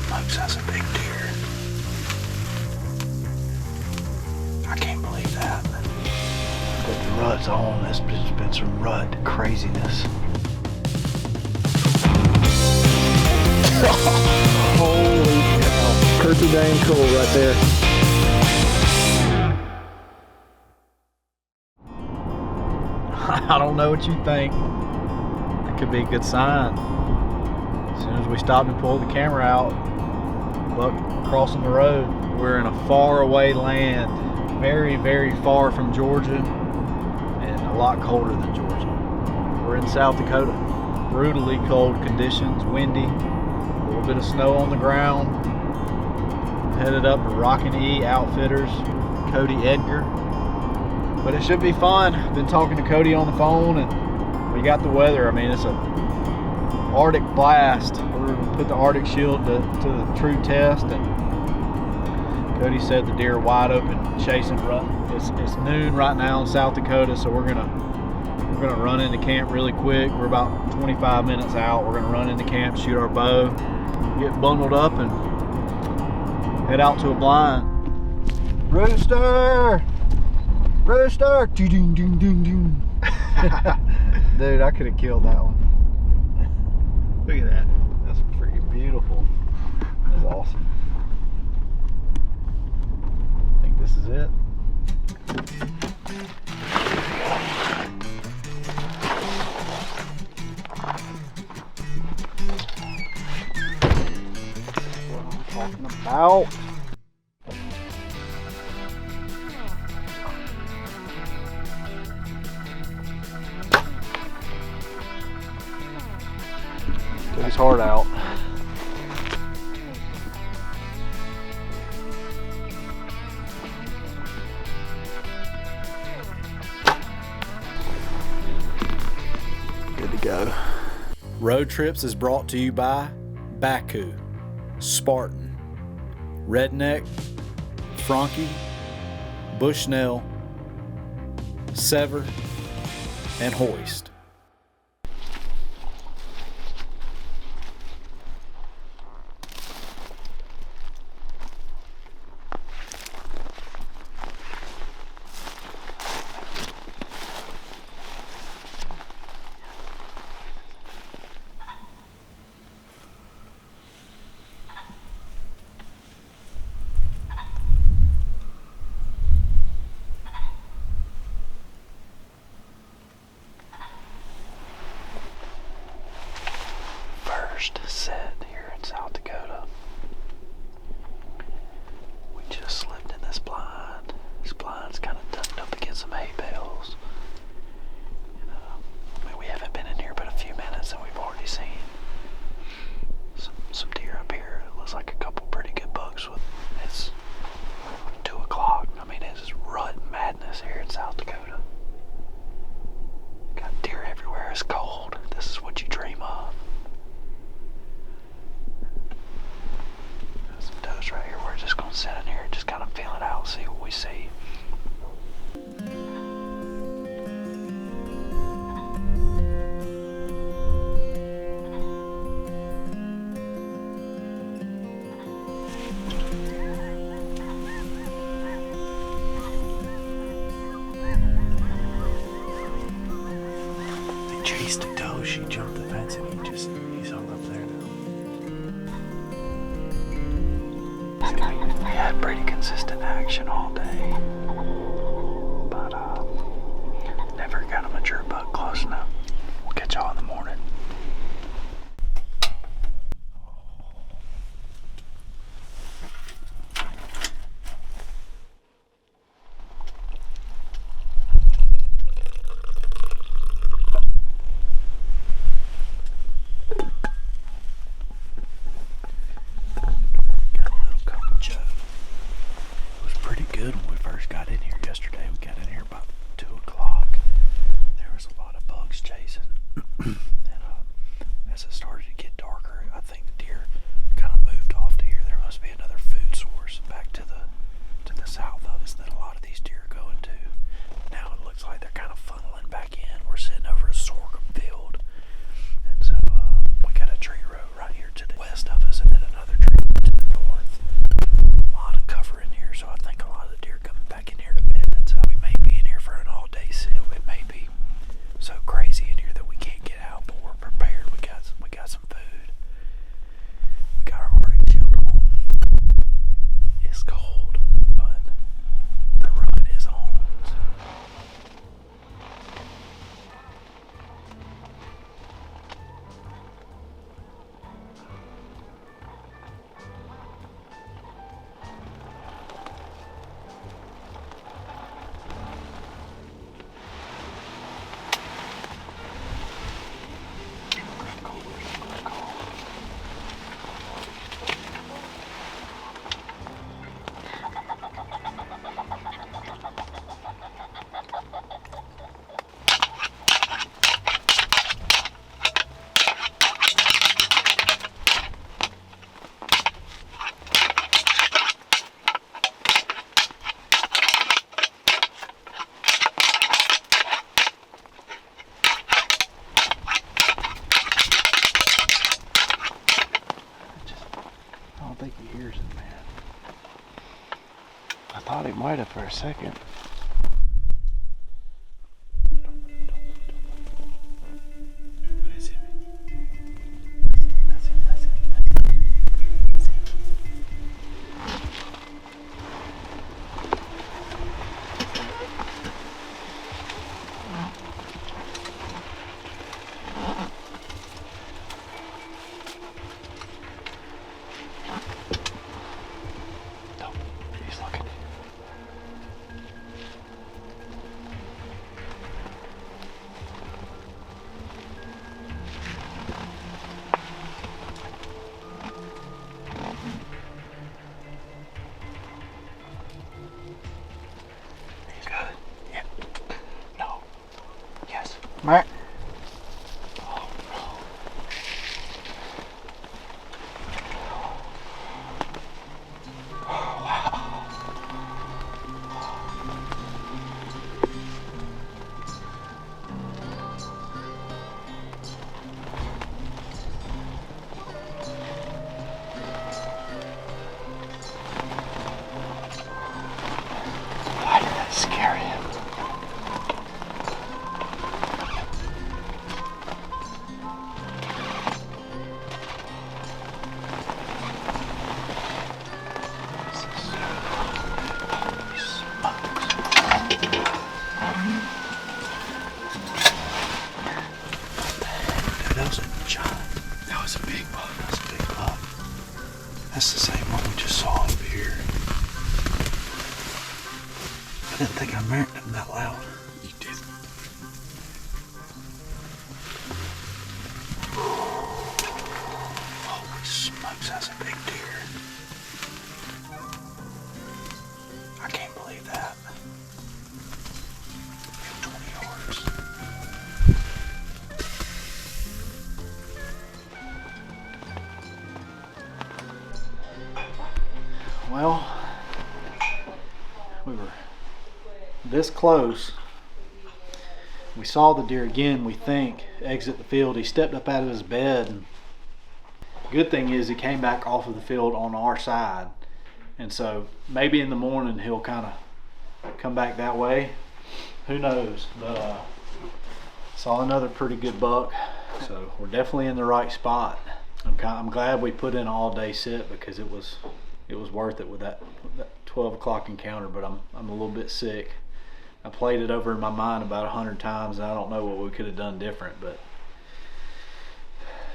smokes, that's a big deer. I can't believe that. But the rut's on. There's been some rut craziness. Holy cow. Pretty dang cool right there. I don't know what you think. That could be a good sign. As soon as we stopped and pulled the camera out, buck crossing the road. We're in a far away land, very, very far from Georgia, and a lot colder than Georgia. We're in South Dakota. Brutally cold conditions, windy, a little bit of snow on the ground. Headed up to Rockin' E Outfitters, Cody Edgar. But it should be fun. Been talking to Cody on the phone, and we got the weather. I mean, it's a Arctic blast. We're gonna put the Arctic Shield to the true test, and Cody said the deer are wide open, chasing rut. It's noon right now in South Dakota, so we're gonna run into camp really quick. We're about 25 minutes out. We're gonna run into camp, shoot our bow, get bundled up, and head out to a blind. Rooster! Rooster! Ding, ding, ding, ding. Dude, I could have killed that one. Look at that. That's freaking beautiful. That's awesome. I think this is it. That's what I'm talking about. Took his heart out. Good to go. Road Trips is brought to you by Baku, Spartan, Redneck, Frankie, Bushnell, Sever, and Hoist. Set here in South Dakota. We just slipped in this blind. This blind's kind of tucked up against some hay bales. And, I mean, we haven't been in here but a few minutes, and we've already seen some deer up here. It looks like a couple pretty good bucks. It's 2 o'clock. I mean, it's rut madness here in South Dakota. Got deer everywhere. It's cold. This is what you dream of. Right here, we're just gonna sit in here and just kind of feel it out, see what we see. They chased a doe, she jumped the fence, and he's hung up there now. We had pretty consistent action all day, but never got a mature buck close enough. We'll catch y'all in the morning. Good when we first got in here yesterday. We got in here about 2 o'clock. There was a lot of bugs chasing. think he hears it, man. I thought he might have for a second. What is it? That's it. He's looking. He's good. Yeah. No. Yes. All right. Oh no. Oh wow. Why did that scare him? Holy smokes. Dude, that was a giant. That was a big buck. That's a big buck. That's the same one we just saw over here. I didn't think I marked him that loud. You didn't. Holy smokes, that's a big deer. I can't believe that. 20 yards. Well, we were this close. We saw the deer again, we think, exit the field. He stepped up out of his bed. And the good thing is he came back off of the field on our side. And so maybe in the morning he'll kind of come back that way. Who knows? But saw another pretty good buck. So we're definitely in the right spot. I'm glad we put in an all-day sit because it was worth it with that 12 o'clock encounter. But I'm a little bit sick. I played it over in my mind about 100 times, and I don't know what we could have done different. But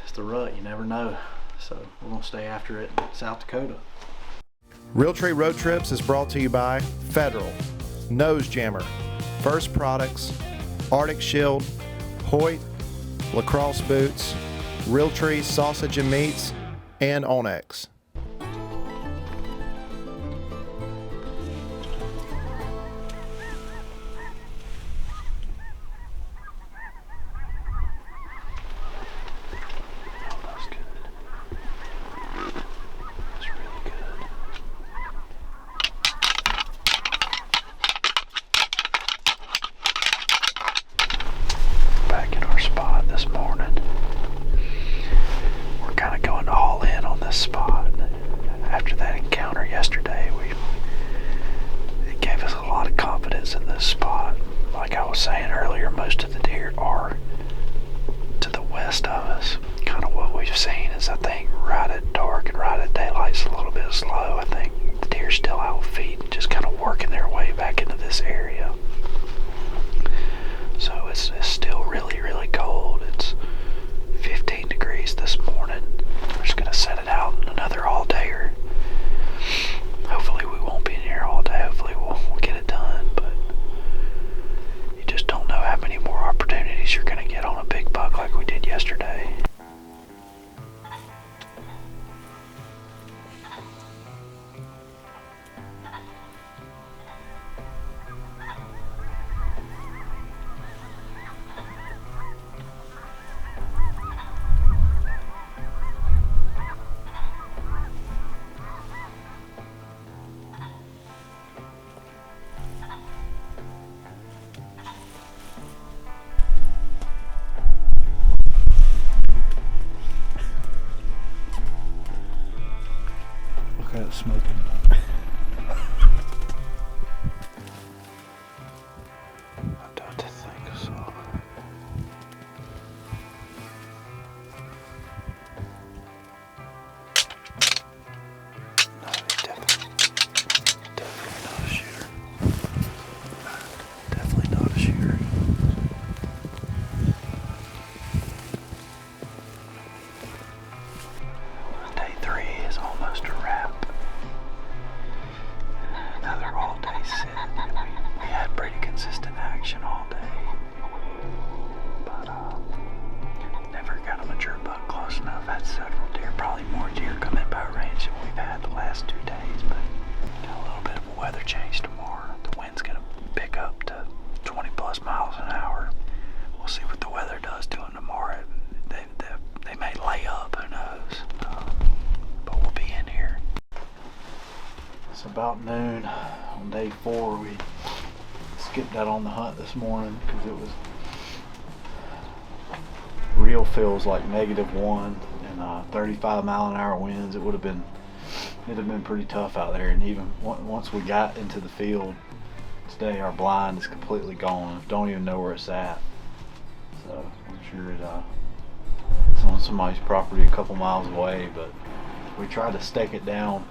it's the rut. You never know. So we're gonna stay after it in South Dakota. Realtree Road Trips is brought to you by Federal, Nose Jammer, First Products, Arctic Shield, Hoyt, Lacrosse Boots, Realtree Sausage and Meats, and Onyx. That's good. That's really good. Back at our spot this morning. We're kind of going all in on this spot. at smoking. I don't think so. No, he's definitely not a shooter. Definitely not a shooter. Day 3 is almost a wrap. Another all-day sit. We had pretty consistent action all day, but never got a mature buck close enough. Had several deer, probably more deer come in bow range than we've had the last 2 days, but got a little bit of a weather change tomorrow. The wind's gonna pick up to 20 plus miles an hour. We'll see what the weather does to them tomorrow. They may lay up, who knows, but we'll be in here. It's about noon on day 4. We skipped out on the hunt this morning because it was real feels like -1 and 35 mile an hour winds. It'd have been pretty tough out there, and even once we got into the field today, our blind is completely gone. Don't even know where it's at. So I'm sure it's on somebody's property a couple miles away, but we tried to stake it down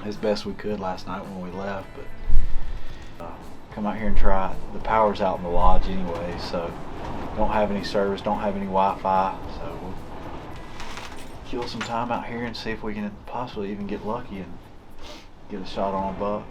as best we could last night when we left, but come out here and try it. The power's out in the lodge anyway, so don't have any service, don't have any Wi-Fi, so we'll kill some time out here and see if we can possibly even get lucky and get a shot on a buck.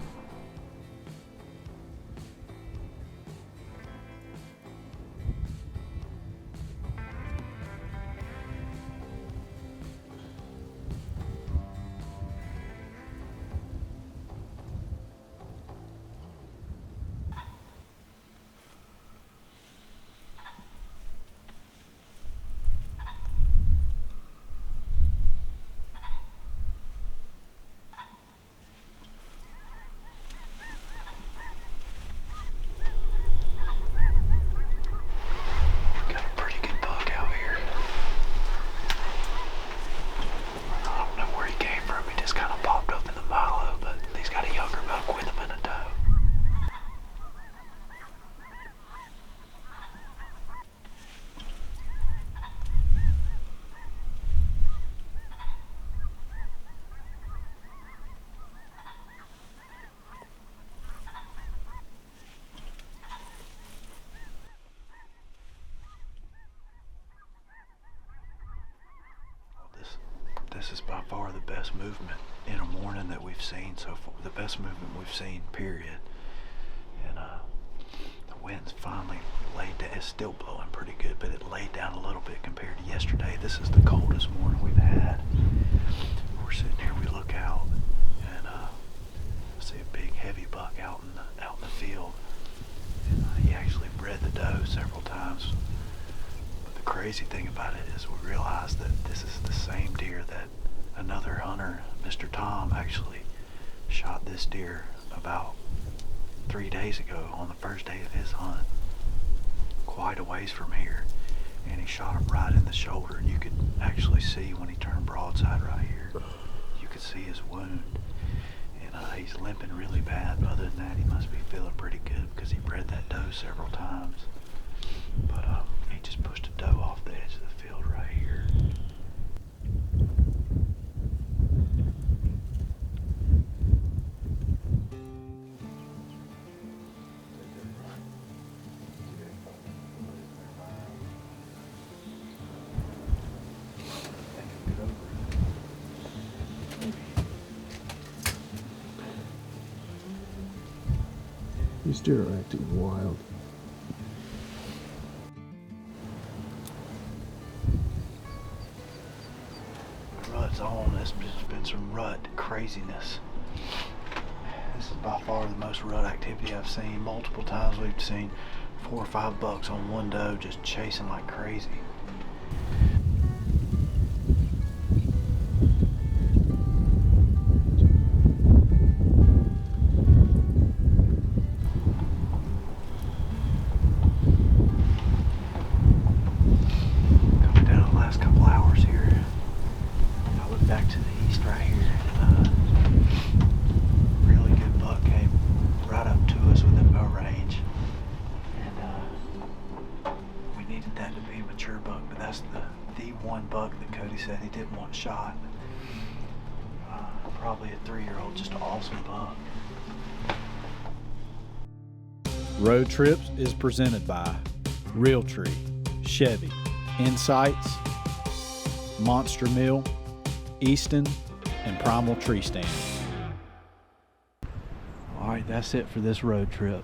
This is by far the best movement in a morning that we've seen so far. The best movement we've seen, period. And the wind's finally laid down. It's still blowing pretty good, but it laid down a little bit compared to yesterday. This is the coldest morning we've had. We're sitting here, we look out, and I see a big heavy buck out in the field. And he actually bred the doe several times. The crazy thing about it is we realized that this is the same deer that another hunter, Mr. Tom, actually shot this deer about 3 days ago on the first day of his hunt, quite a ways from here, and he shot him right in the shoulder, and you could actually see when he turned broadside right here, you could see his wound, and he's limping really bad, but other than that he must be feeling pretty good because he bred that doe several times. But he just pushed a doe off the edge of the field right here. These deer are acting wild. Rut's on. There's been some rut craziness. This is by far the most rut activity I've seen. Multiple times we've seen 4 or 5 bucks on one doe just chasing like crazy. Coming down the last couple hours here, I look back to the east right here, and shot. Probably a 3-year-old, just an awesome buck. Road Trips is presented by Realtree, Chevy, Insights, Monster Mill, Easton, and Primal Tree Stand. Alright, that's it for this road trip.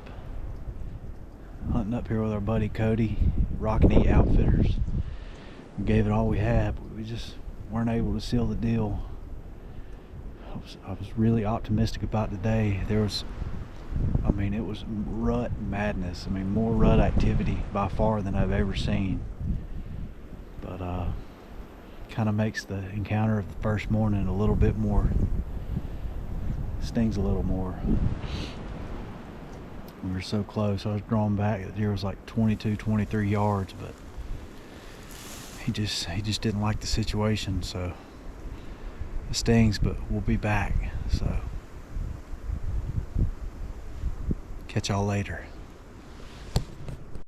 Hunting up here with our buddy Cody, Rockin' Eat Outfitters. We gave it all we had, but we just weren't able to seal the deal. I was really optimistic about today. It was rut madness. More rut activity by far than I've ever seen. But kind of makes the encounter of the first morning a little bit more, stings a little more. We were so close. I was drawn back. The deer was like 22, 23 yards, but he just didn't like the situation, so it stings, but we'll be back. So catch y'all later.